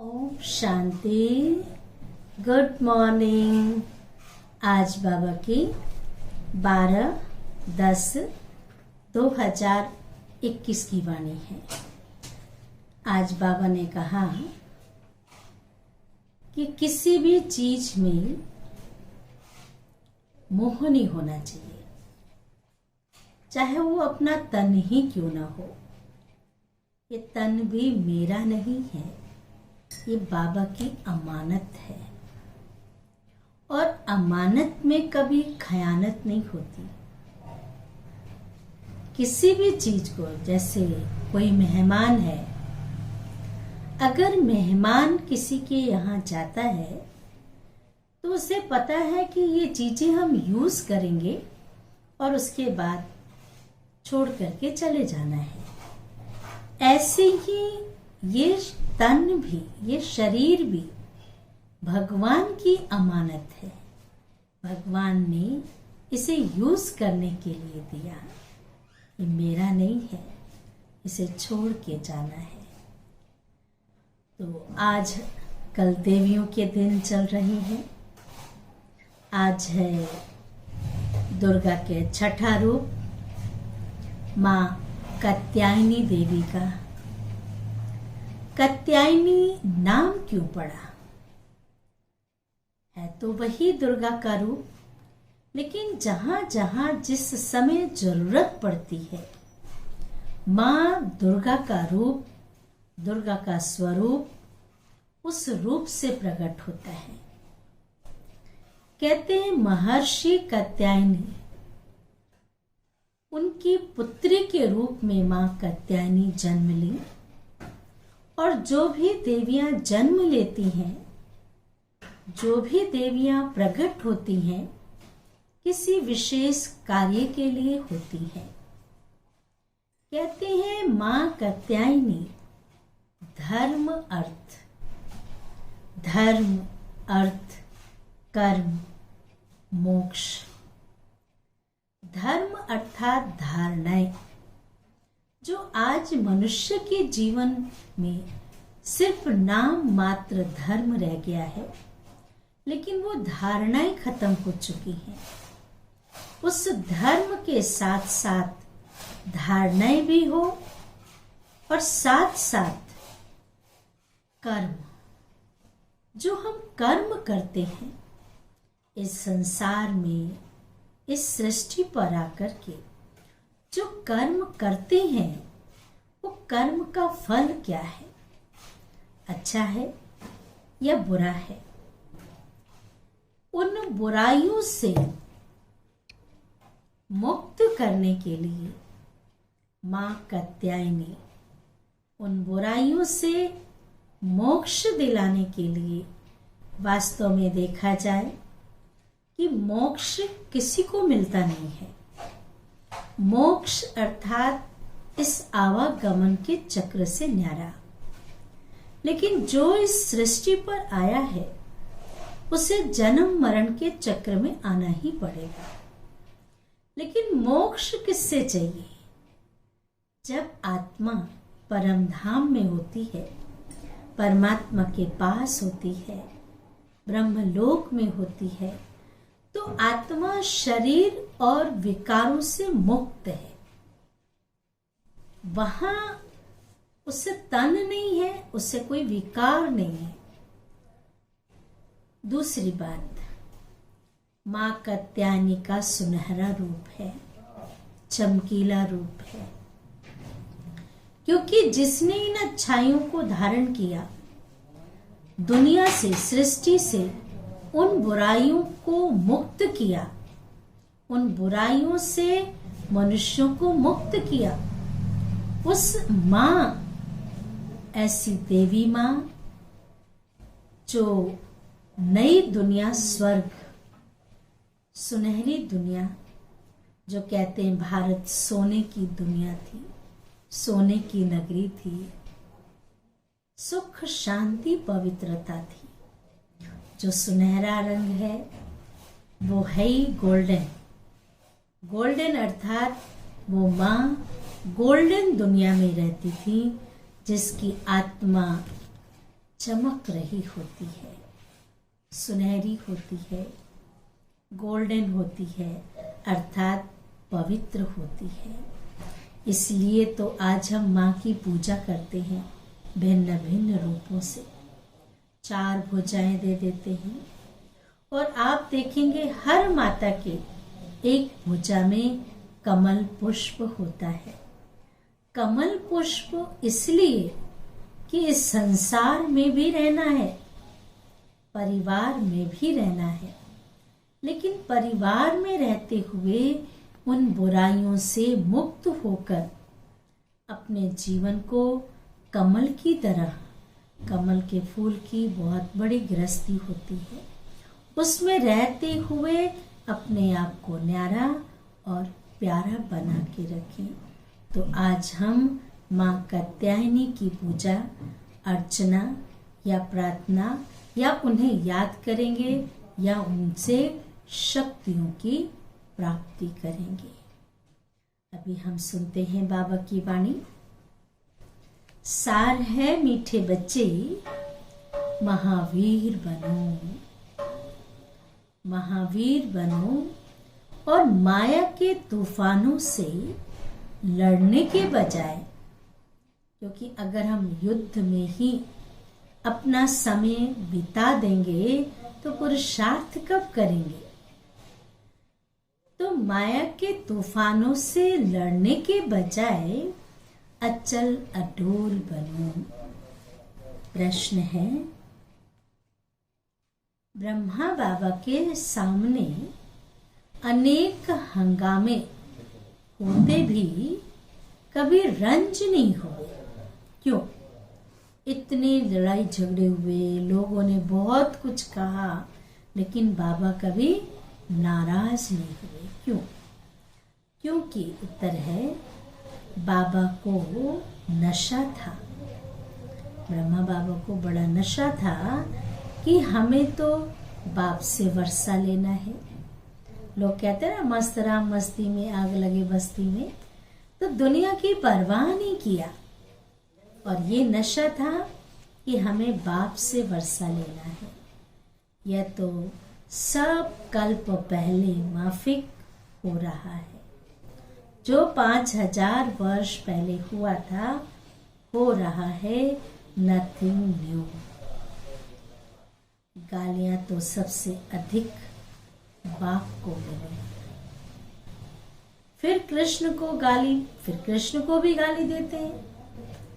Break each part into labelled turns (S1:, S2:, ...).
S1: Om Shanti. Good morning. आज बाबा की 12/10/2021 की वाणी है। आज बाबा ने कहा कि किसी भी चीज में मोह नहीं होना चाहिए, चाहे वो अपना तन ही क्यों ना हो। ये तन भी मेरा नहीं है, ये बाबा की अमानत है और अमानत में कभी खयानत नहीं होती। किसी भी चीज को, जैसे कोई मेहमान है, अगर मेहमान किसी के यहाँ जाता है तो उसे पता है कि ये चीजें हम यूज करेंगे और उसके बाद छोड़ करके चले जाना है। ऐसे ही ये तन भी, ये शरीर भी भगवान की अमानत है। भगवान ने इसे यूज करने के लिए दिया। ये मेरा नहीं है, इसे छोड़ के जाना है। तो आज कल देवियों के दिन चल रहे हैं। आज है दुर्गा के छठा रूप माँ कात्यायनी देवी का। कात्यायनी नाम क्यों पड़ा? है तो वही दुर्गा का रूप, लेकिन जहां जहां जिस समय जरूरत पड़ती है, माँ दुर्गा का रूप, दुर्गा का स्वरूप उस रूप से प्रकट होता है। कहते हैं महर्षि कात्यायनी, उनकी पुत्री के रूप में माँ कात्यायनी जन्म ली। और जो भी देवियां जन्म लेती हैं, जो भी देवियां प्रकट होती हैं, किसी विशेष कार्य के लिए होती हैं। कहते हैं माँ कात्यायनी धर्म अर्थ कर्म मोक्ष। धर्म अर्थात धारणाएं, जो आज मनुष्य के जीवन में सिर्फ नाम मात्र धर्म रह गया है, लेकिन वो धारणाएं खत्म हो चुकी हैं। उस धर्म के साथ साथ धारणाएं भी हो और साथ साथ कर्म, जो हम कर्म करते हैं इस संसार में, इस सृष्टि पर आकर के जो कर्म करते हैं, वो कर्म का फल क्या है? अच्छा है या बुरा है? उन बुराइयों से मुक्त करने के लिए माँ कात्यायनी, उन बुराइयों से मोक्ष दिलाने के लिए, वास्तव में देखा जाए कि मोक्ष किसी को मिलता नहीं है। मोक्ष अर्थात इस आवागमन के चक्र से न्यारा। लेकिन जो इस सृष्टि पर आया है, उसे जन्म मरण के चक्र में आना ही पड़ेगा। लेकिन मोक्ष किससे चाहिए? जब आत्मा परम धाम में होती है, परमात्मा के पास होती है, ब्रह्मलोक में होती है, तो आत्मा शरीर और विकारों से मुक्त है। वहां उससे तन नहीं है, उससे कोई विकार नहीं है। दूसरी बात, माँ कात्यायनी का सुनहरा रूप है, चमकीला रूप है, क्योंकि जिसने इन अच्छाइयों को धारण किया, दुनिया से, सृष्टि से उन बुराइयों को मुक्त किया, उन बुराइयों से मनुष्यों को मुक्त किया, उस माँ, ऐसी देवी माँ जो नई दुनिया, स्वर्ग, सुनहरी दुनिया, जो कहते हैं भारत सोने की दुनिया थी, सोने की नगरी थी, सुख शांति पवित्रता थी। जो सुनहरा रंग है वो है ही गोल्डन। गोल्डन अर्थात वो माँ गोल्डन दुनिया में रहती थी, जिसकी आत्मा चमक रही होती है, सुनहरी होती है, गोल्डन होती है, अर्थात पवित्र होती है। इसलिए तो आज हम माँ की पूजा करते हैं भिन्न भिन्न रूपों से। 4 भुजाएं दे देते हैं और आप देखेंगे हर माता के एक भुजा में कमल पुष्प होता है। कमल पुष्प इसलिए कि इस संसार में भी रहना है, परिवार में भी रहना है, लेकिन परिवार में रहते हुए उन बुराइयों से मुक्त होकर अपने जीवन को कमल की तरह, कमल के फूल की बहुत बड़ी गृहस्थी होती है, उसमें रहते हुए अपने आप को न्यारा और प्यारा बना के रखें। तो आज हम माँ कात्यायनी की पूजा, अर्चना या प्रार्थना या उन्हें याद करेंगे या उनसे शक्तियों की प्राप्ति करेंगे। अभी हम सुनते हैं बाबा की वाणी। सार है मीठे बच्चे, महावीर बनो, महावीर बनो और माया के तूफानों से लड़ने के बजाय, क्योंकि अगर हम युद्ध में ही अपना समय बिता देंगे तो पुरुषार्थ कब करेंगे। तो माया के तूफानों से लड़ने के बजाय अचल अडोल बनो। प्रश्न है, ब्रह्मा बाबा के सामने अनेक हंगामे होते भी कभी रंज नहीं हुए, क्यों? इतने लड़ाई झगड़े हुए, लोगों ने बहुत कुछ कहा, लेकिन बाबा कभी नाराज नहीं हुए, क्यों? क्योंकि उत्तर है, बाबा को नशा था। ब्रह्मा बाबा को बड़ा नशा था कि हमें तो बाप से वर्षा लेना है। लोग कहते हैं ना, मस्त राम मस्ती में आग लगे बस्ती में। तो दुनिया की परवाह नहीं किया, और ये नशा था कि हमें बाप से वर्षा लेना है। यह तो सब कल्प पहले माफिक हो रहा है, जो 5000 वर्ष पहले हुआ था हो रहा है, नथिंग न्यू। गालियां तो सबसे अधिक बाप को मिली, फिर कृष्ण को गाली, फिर कृष्ण को भी गाली देते हैं,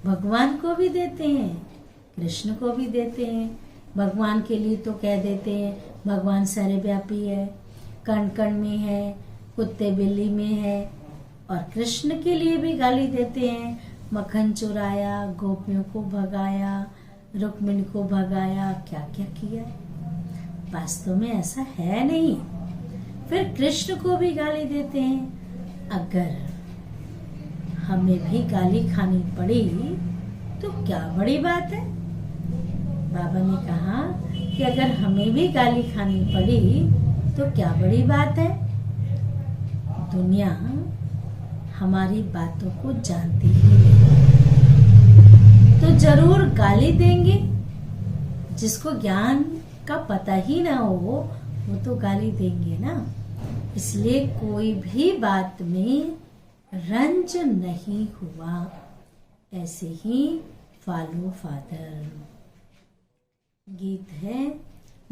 S1: भगवान को भी देते हैं, कृष्ण को भी देते हैं। भगवान के लिए तो कह देते हैं भगवान सर्वव्यापी है, कण कण में है, कुत्ते बिल्ली में है, और कृष्ण के लिए भी गाली देते हैं, मक्खन चुराया, गोपियों को भगाया, रुक्मिणी को भगाया, क्या क्या किया। वास्तव में ऐसा है नहीं। फिर कृष्ण को भी गाली देते हैं। अगर हमें भी गाली खानी पड़ी तो क्या बड़ी बात है। बाबा ने कहा कि अगर हमें भी गाली खानी पड़ी तो क्या बड़ी बात है। दुनिया हमारी बातों को जानती ही नहीं, तो जरूर गाली देंगे। जिसको ज्ञान का पता ही ना हो वो तो गाली देंगे ना। इसलिए कोई भी बात में रंज नहीं हुआ। ऐसे ही फॉलो फादर। गीत है,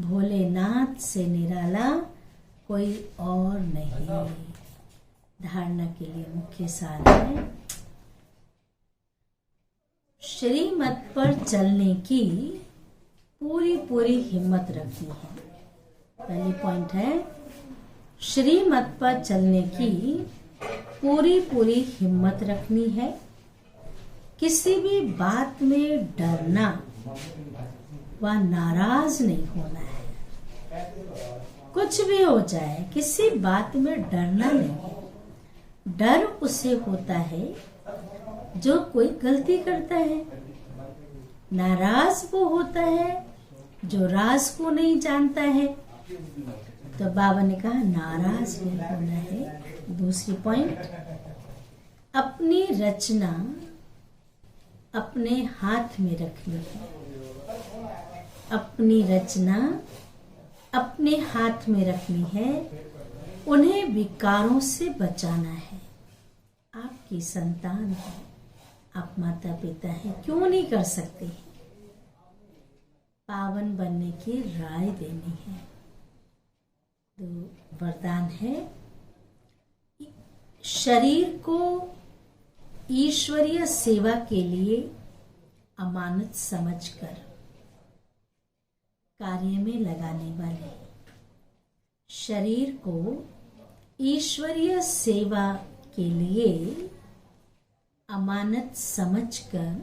S1: भोलेनाथ से निराला कोई और नहीं। धारणा के लिए मुख्य सार है, श्रीमत पर चलने की पूरी पूरी हिम्मत रखनी है। पहली पॉइंट है, श्रीमत पर चलने की पूरी पूरी हिम्मत रखनी है। किसी भी बात में डरना व नाराज नहीं होना है। कुछ भी हो जाए, किसी बात में डरना नहीं। डर उसे होता है जो कोई गलती करता है। नाराज वो होता है जो राज को नहीं जानता है। तो बाबा ने कहा नाराज नहीं होना है। दूसरी पॉइंट, अपनी रचना अपने हाथ में रखनी है। अपनी रचना अपने हाथ में रखनी है, उन्हें विकारों से बचाना है। आपकी संतान है, आप माता पिता हैं, क्यों नहीं कर सकते हैं? पावन बनने की राय देनी है। तो वरदान है, शरीर को ईश्वरीय सेवा के लिए अमानत समझकर कार्य में लगाने वाले, शरीर को ईश्वरीय सेवा के लिए अमानत समझकर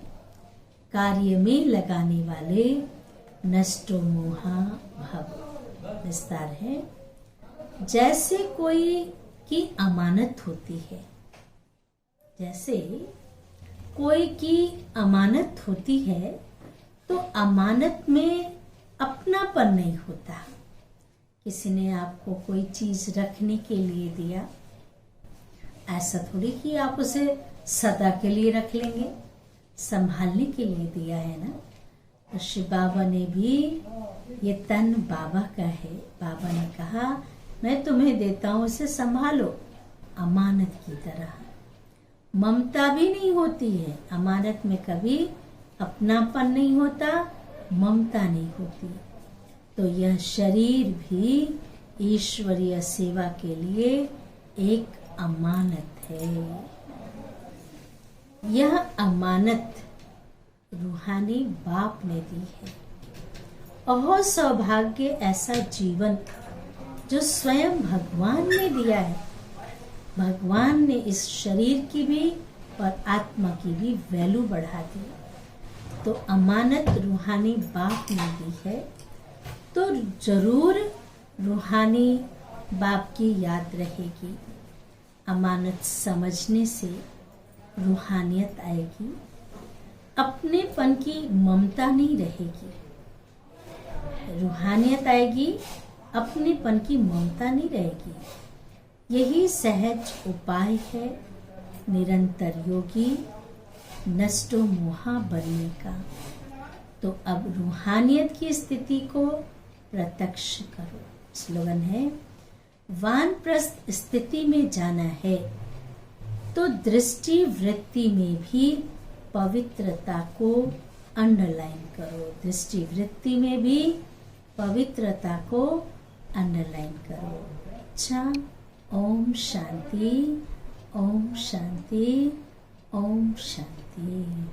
S1: कार्य में लगाने वाले नष्टो मोहा भव। विस्तार है, जैसे कोई की अमानत होती है, जैसे कोई की अमानत होती है तो अमानत में अपनापन नहीं होता। किसी ने आपको कोई चीज रखने के लिए दिया, ऐसा थोड़ी कि आप उसे सदा के लिए रख लेंगे, संभालने के लिए दिया है ना। तो शिव बाबा ने भी, ये तन बाबा का है, बाबा ने कहा मैं तुम्हें देता हूं, इसे संभालो अमानत की तरह। ममता भी नहीं होती है अमानत में, कभी अपनापन नहीं होता, ममता नहीं होती। तो यह शरीर भी ईश्वरीय सेवा के लिए एक अमानत है। यह अमानत रूहानी बाप ने दी है। ओह सौभाग्य ऐसा जीवन जो स्वयं भगवान ने दिया है। भगवान ने इस शरीर की भी और आत्मा की भी वैल्यू बढ़ा दी। तो अमानत रूहानी बाप ने दी है, तो जरूर रूहानी बाप की याद रहेगी। अमानत समझने से रूहानियत आएगी, अपनेपन की ममता नहीं रहेगी। रूहानियत आएगी, अपनेपन की ममता नहीं रहेगी। यही सहज उपाय है निरंतर योगी नष्टो मोहा बनने का। तो अब रूहानियत की स्थिति को प्रत्यक्ष करो। स्लोगन है, वानप्रस्थ स्थिति में जाना है तो दृष्टि वृत्ति में भी पवित्रता को अंडरलाइन करो। दृष्टि वृत्ति में भी पवित्रता को अंडरलाइन करो। अच्छा, ओम शांति, ओम शांति, ओम शांति।